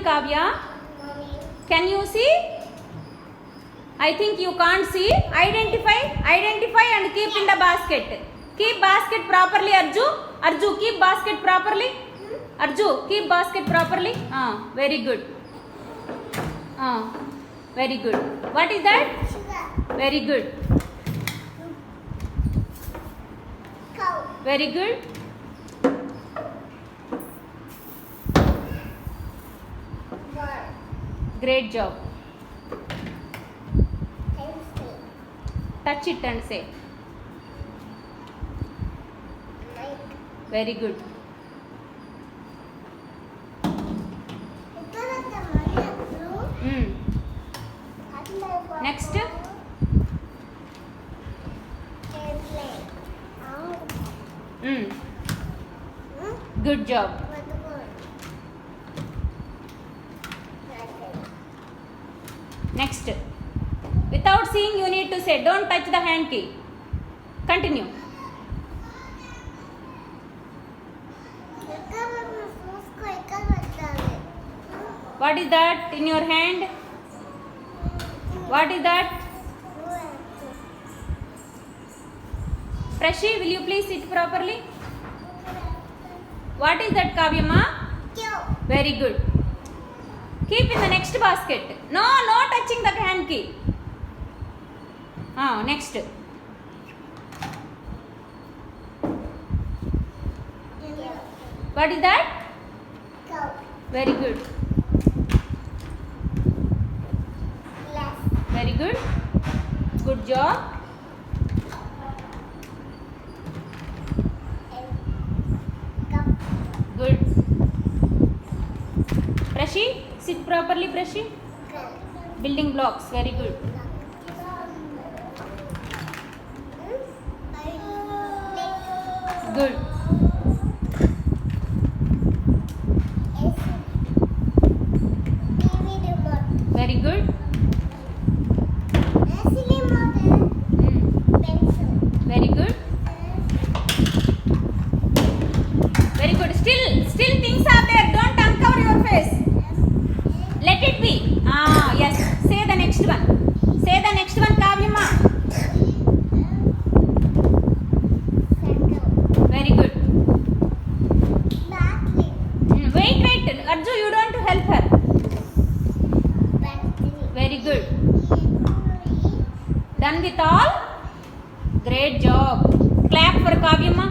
Kavya? Can you see? I think you can't see. Identify and keep in the basket. Keep basket properly, Arju. Arju, keep basket properly. Arju, keep basket properly. Very good. Very good. What is that? Very good. Cow. Very good. Bird. Great job. Pencil. Touch it and say. Mic. Very good. Next. Good job. Next. Without seeing, you need to say, don't touch the hand key. Continue. What is that in your hand? What is that? Prashi, will you please sit properly? What is that, Kavyama? Very good. Keep in the next basket. No touching the hand key. Next. What is that? Cow. Very good. Glass. Very good. Good job. Cup. Good. Prashi, sit properly, Prashi. Building blocks. Very good. Good. Very good. Very good. Very good. Still things are there. Don't uncover your face. Let it be. Yes. Say the next one. Say the next one, Kavyama. Very good. Wait. Arju, you don't help her. Very good. Done with all? Great job. Clap for Kavyama.